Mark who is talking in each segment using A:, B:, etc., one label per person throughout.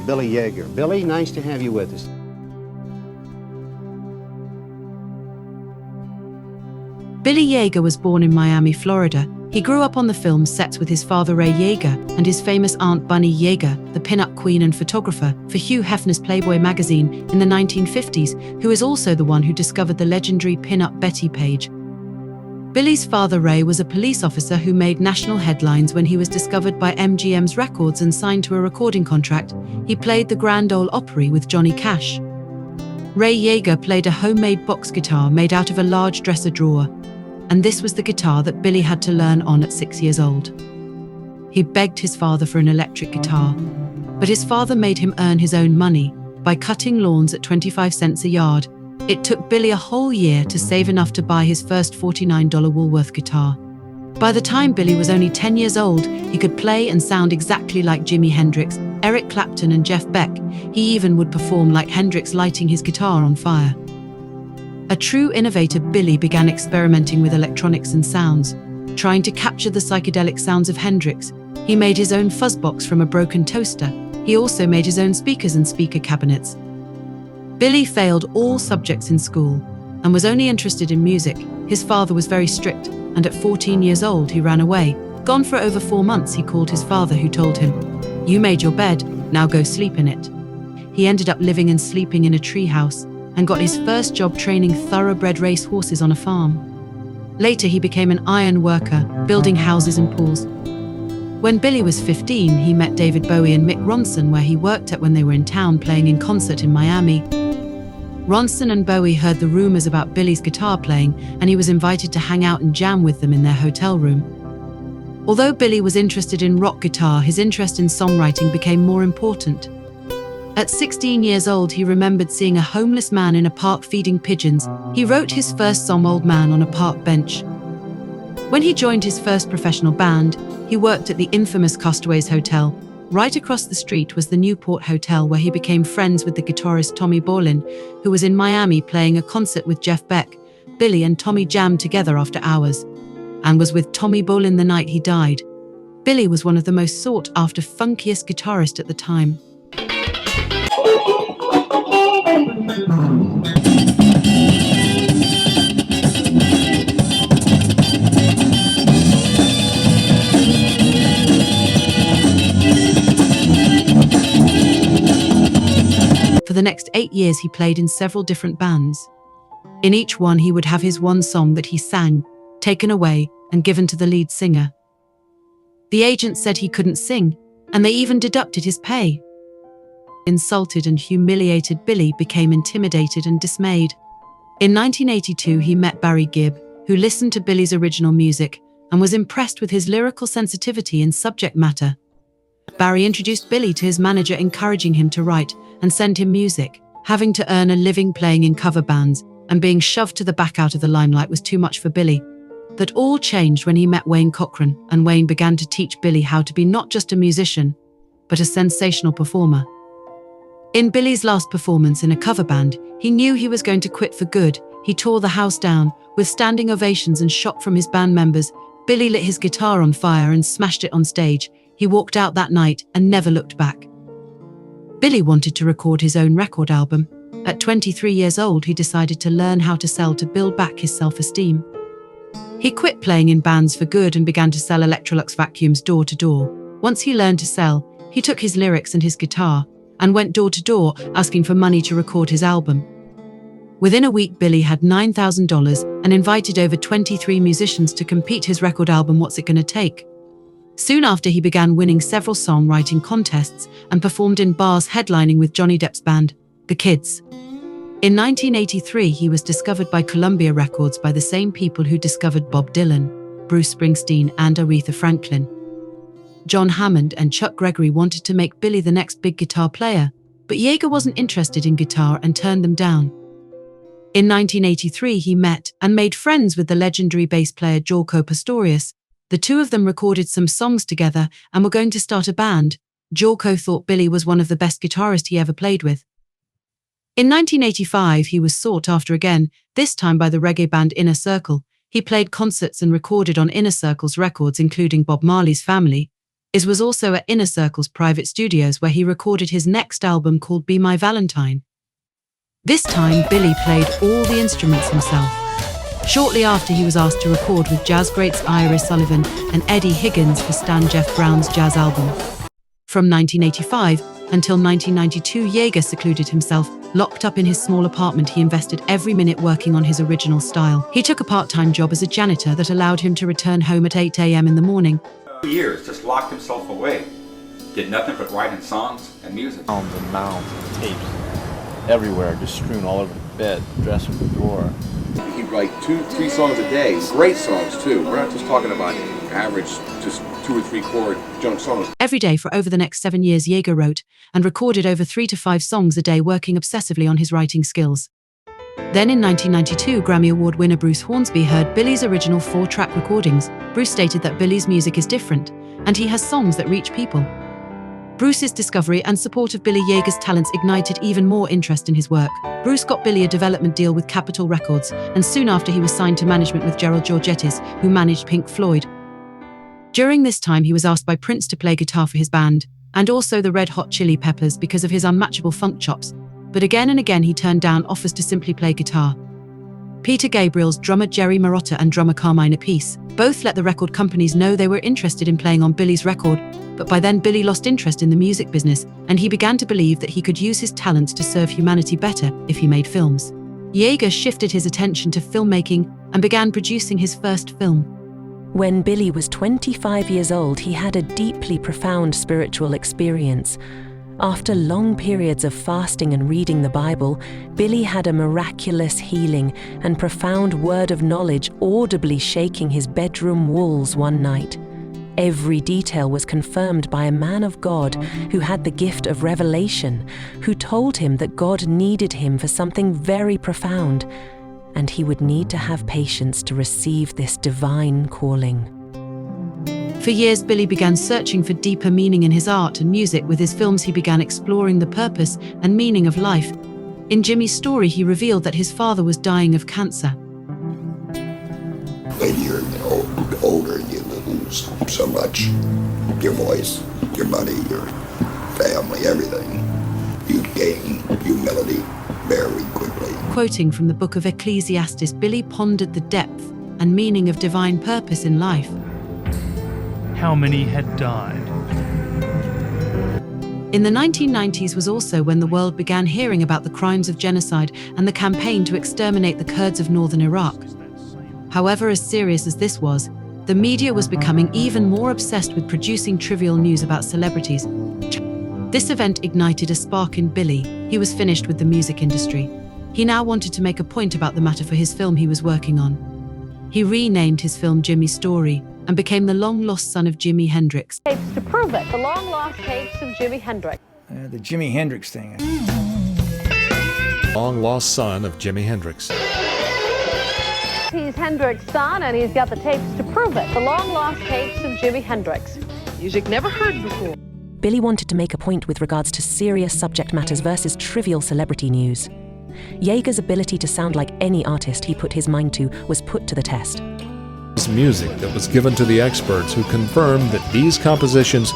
A: Billy Yeager. Billy, nice to have you with us.
B: Billy Yeager was born in Miami, Florida. He grew up on the film sets with his father Ray Yeager and his famous aunt Bunny Yeager, the pin-up queen and photographer for Hugh Hefner's Playboy magazine in the 1950s, who is also the one who discovered the legendary pin-up Betty Page. Billy's father Ray was a police officer who made national headlines when he was discovered by MGM's Records and signed to a recording contract. He played the Grand Ole Opry with Johnny Cash. Ray Yeager played a homemade box guitar made out of a large dresser drawer, and this was the guitar that Billy had to learn on at 6 years old. He begged his father for an electric guitar, but his father made him earn his own money by cutting lawns at 25 cents a yard. It took Billy a whole year to save enough to buy his first $49 Woolworth guitar. By the time Billy was only 10 years old, he could play and sound exactly like Jimi Hendrix, Eric Clapton and Jeff Beck. He even would perform like Hendrix, lighting his guitar on fire. A true innovator, Billy began experimenting with electronics and sounds, trying to capture the psychedelic sounds of Hendrix. He made his own fuzzbox from a broken toaster. He also made his own speakers and speaker cabinets. Billy failed all subjects in school and was only interested in music. His father was very strict, and at 14 years old he ran away. Gone for over 4 months, he called his father, who told him, "You made your bed, now go sleep in it." He ended up living and sleeping in a treehouse and got his first job training thoroughbred race horses on a farm. Later he became an iron worker, building houses and pools. When Billy was 15, he met David Bowie and Mick Ronson, where he worked at when they were in town playing in concert in Miami. Ronson and Bowie heard the rumors about Billy's guitar playing, and he was invited to hang out and jam with them in their hotel room. Although Billy was interested in rock guitar, his interest in songwriting became more important. At 16 years old, he remembered seeing a homeless man in a park feeding pigeons. He wrote his first song, "Old Man on a Park Bench." When he joined his first professional band, he worked at the infamous Castaways Hotel. Right across the street was the Newport Hotel, where he became friends with the guitarist Tommy Bolin, who was in Miami playing a concert with Jeff Beck. Billy and Tommy jammed together after hours, and was with Tommy Bolin the night he died. Billy was one of the most sought-after, funkiest guitarists at the time. For the next 8 years, he played in several different bands. In each one, he would have his one song that he sang taken away and given to the lead singer. The agent said he couldn't sing, and they even deducted his pay. Insulted and humiliated, Billy became intimidated and dismayed. In 1982, he met Barry Gibb, who listened to Billy's original music and was impressed with his lyrical sensitivity and subject matter. Barry introduced Billy to his manager, encouraging him to write and send him music. Having to earn a living playing in cover bands and being shoved to the back out of the limelight was too much for Billy. That all changed when he met Wayne Cochran, and Wayne began to teach Billy how to be not just a musician, but a sensational performer. In Billy's last performance in a cover band, he knew he was going to quit for good. He tore the house down with standing ovations and shot from his band members. Billy lit his guitar on fire and smashed it on stage. He walked out that night and never looked back. Billy wanted to record his own record album. At 23 years old, he decided to learn how to sell to build back his self-esteem. He quit playing in bands for good and began to sell Electrolux vacuums door to door. Once he learned to sell, he took his lyrics and his guitar and went door to door asking for money to record his album. Within a week, Billy had $9,000 and invited over 23 musicians to compete his record album, What's It Gonna Take? Soon after, he began winning several songwriting contests and performed in bars, headlining with Johnny Depp's band, The Kids. In 1983, he was discovered by Columbia Records by the same people who discovered Bob Dylan, Bruce Springsteen, and Aretha Franklin. John Hammond and Chuck Gregory wanted to make Billy the next big guitar player, but Yeager wasn't interested in guitar and turned them down. In 1983, he met and made friends with the legendary bass player Jorko Pastorius. The two of them recorded some songs together and were going to start a band. Jorko thought Billy was one of the best guitarists he ever played with. In 1985, he was sought after again, this time by the reggae band Inner Circle. He played concerts and recorded on Inner Circle's records, including Bob Marley's Family, It was also at Inner Circle's private studios where he recorded his next album called Be My Valentine. This time, Billy played all the instruments himself. Shortly after, he was asked to record with jazz greats Iris Sullivan and Eddie Higgins for Stan Jeff Brown's jazz album. From 1985 until 1992, Yeager secluded himself. Locked up in his small apartment, he invested every minute working on his original style. He took a part-time job as a janitor that allowed him to return home at 8 a.m. in the morning.
C: 2 years, just locked himself away. Did nothing but writing songs and music.
D: Mounds and mounds of tapes everywhere, just strewn all over the bed, dresser, the drawer.
E: He'd write 2-3 songs a day, great songs too. We're not just talking about average, just 2 or 3 chord junk songs.
B: Every day for over the next 7 years, Yeager wrote and recorded over 3 to 5 songs a day, working obsessively on his writing skills. Then in 1992, Grammy Award winner Bruce Hornsby heard Billy's original 4-track recordings. Bruce stated that Billy's music is different, and he has songs that reach people. Bruce's discovery and support of Billy Yeager's talents ignited even more interest in his work. Bruce got Billy a development deal with Capitol Records, and soon after he was signed to management with Gerald Georgettis, who managed Pink Floyd. During this time, he was asked by Prince to play guitar for his band, and also the Red Hot Chili Peppers because of his unmatchable funk chops. But again and again he turned down offers to simply play guitar. Peter Gabriel's drummer Jerry Marotta and drummer Carmine Appice both let the record companies know they were interested in playing on Billy's record, but by then Billy lost interest in the music business, and he began to believe that he could use his talents to serve humanity better if he made films. Yeager shifted his attention to filmmaking and began producing his first film.
F: When Billy was 25 years old, he had a deeply profound spiritual experience. After long periods of fasting and reading the Bible, Billy had a miraculous healing and profound word of knowledge audibly shaking his bedroom walls one night. Every detail was confirmed by a man of God who had the gift of revelation, who told him that God needed him for something very profound, and he would need to have patience to receive this divine calling.
B: For years, Billy began searching for deeper meaning in his art and music. With his films, he began exploring the purpose and meaning of life. In Jimmy's story, he revealed that his father was dying of cancer.
G: When you're older, you lose so much. Your voice, your money, your family, everything. You gain humility very quickly.
B: Quoting from the book of Ecclesiastes, Billy pondered the depth and meaning of divine purpose in life.
H: How many had died?
B: In the 1990s was also when the world began hearing about the crimes of genocide and the campaign to exterminate the Kurds of northern Iraq. However, as serious as this was, the media was becoming even more obsessed with producing trivial news about celebrities. This event ignited a spark in Billy. He was finished with the music industry. He now wanted to make a point about the matter for his film he was working on. He renamed his film Jimmy's Story and became the long-lost son of Jimi Hendrix.
I: Tapes to prove it, the long-lost tapes of Jimi Hendrix.
J: The Jimi Hendrix thing.
K: Long-lost son of Jimi Hendrix.
I: He's Hendrix's son, and he's got the tapes to prove it, the long-lost tapes of Jimi Hendrix. Music never heard before.
F: Billy wanted to make a point with regards to serious subject matters versus trivial celebrity news. Yeager's ability to sound like any artist he put his mind to was put to the test.
K: Music that was given to the experts who confirmed that these compositions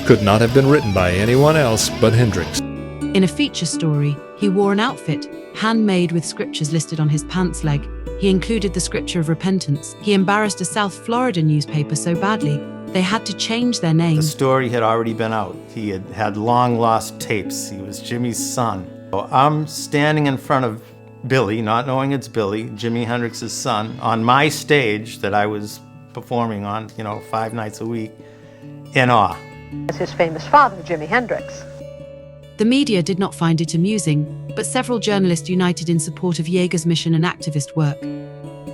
K: could not have been written by anyone else but Hendrix.
B: In a feature story, he wore an outfit, handmade with scriptures listed on his pants leg. He included the scripture of repentance. He embarrassed a South Florida newspaper so badly, they had to change their name.
L: The story had already been out. He had long-lost tapes. He was Jimmy's son. So I'm standing in front of Billy, not knowing it's Billy, Jimi Hendrix's son, on my stage that I was performing on, 5 nights a week, in awe.
I: It's his famous father, Jimi Hendrix.
B: The media did not find it amusing, but several journalists united in support of Yeager's mission and activist work.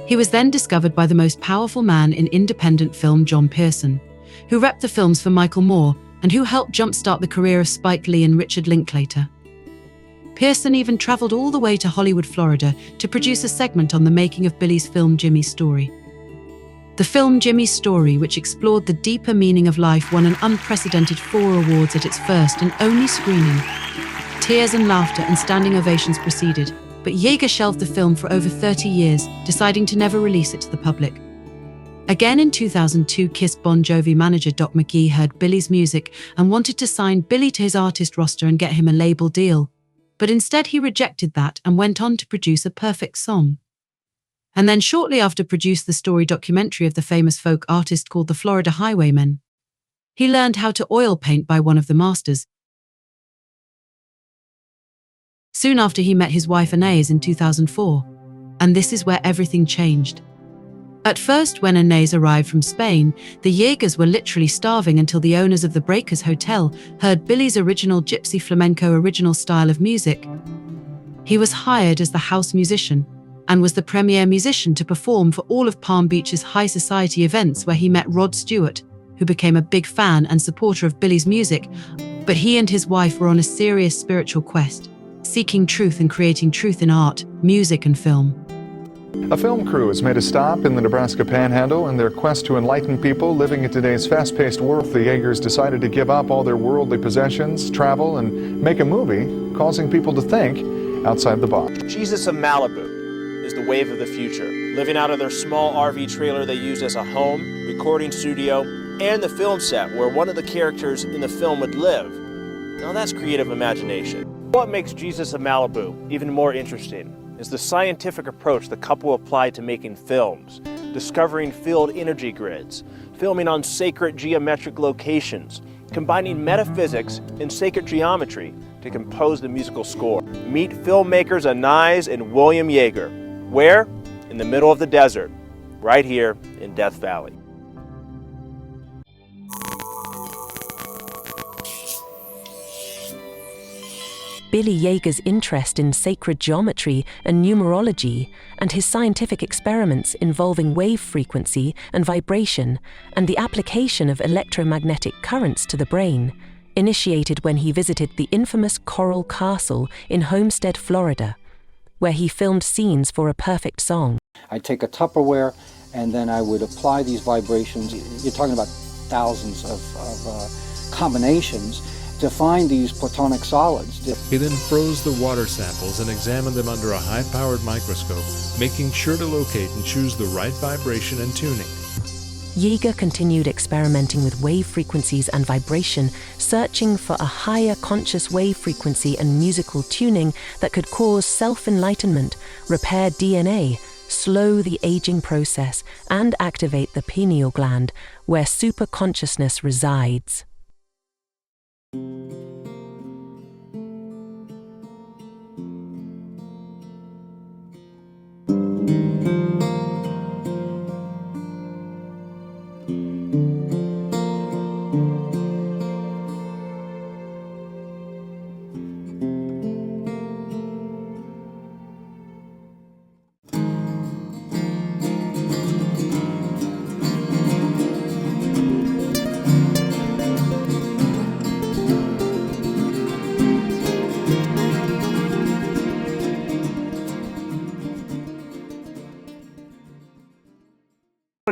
B: He was then discovered by the most powerful man in independent film, John Pearson, who repped the films for Michael Moore and who helped jumpstart the career of Spike Lee and Richard Linklater. Pearson even traveled all the way to Hollywood, Florida, to produce a segment on the making of Billy's film Jimmy's Story. The film Jimmy's Story, which explored the deeper meaning of life, won an unprecedented 4 awards at its first and only screening. Tears and laughter and standing ovations preceded, but Yeager shelved the film for over 30 years, deciding to never release it to the public. Again in 2002, Kiss Bon Jovi manager Doc McGee heard Billy's music and wanted to sign Billy to his artist roster and get him a label deal. But instead he rejected that and went on to produce A Perfect Song. And then shortly after produced the story documentary of the famous folk artist called The Florida Highwaymen. He learned how to oil paint by one of the masters. Soon after he met his wife Anais in 2004. And this is where everything changed. At first, when Anais arrived from Spain, the Yeagers were literally starving until the owners of the Breakers Hotel heard Billy's original gypsy flamenco original style of music. He was hired as the house musician and was the premier musician to perform for all of Palm Beach's high society events, where he met Rod Stewart, who became a big fan and supporter of Billy's music. But he and his wife were on a serious spiritual quest, seeking truth and creating truth in art, music, and film.
M: A film crew has made a stop in the Nebraska Panhandle in their quest to enlighten people living in today's fast-paced world. The Yeagers decided to give up all their worldly possessions, travel, and make a movie, causing people to think outside the box.
N: Jesus of Malibu is the wave of the future, living out of their small RV trailer they used as a home, recording studio, and the film set where one of the characters in the film would live. Now that's creative imagination. What makes Jesus of Malibu even more interesting is the scientific approach the couple applied to making films, discovering field energy grids, filming on sacred geometric locations, combining metaphysics and sacred geometry to compose the musical score. Meet filmmakers Anais and William Yeager. Where? In the middle of the desert, right here in Death Valley.
F: Billy Yeager's interest in sacred geometry and numerology, and his scientific experiments involving wave frequency and vibration and the application of electromagnetic currents to the brain, initiated when he visited the infamous Coral Castle in Homestead, Florida, where he filmed scenes for A Perfect Song.
O: I'd take a Tupperware and then I would apply these vibrations. You're talking about thousands of combinations to find these platonic solids.
K: He then froze the water samples and examined them under a high-powered microscope, making sure to locate and choose the right vibration and tuning.
F: Yeager continued experimenting with wave frequencies and vibration, searching for a higher conscious wave frequency and musical tuning that could cause self-enlightenment, repair DNA, slow the aging process, and activate the pineal gland, where superconsciousness resides.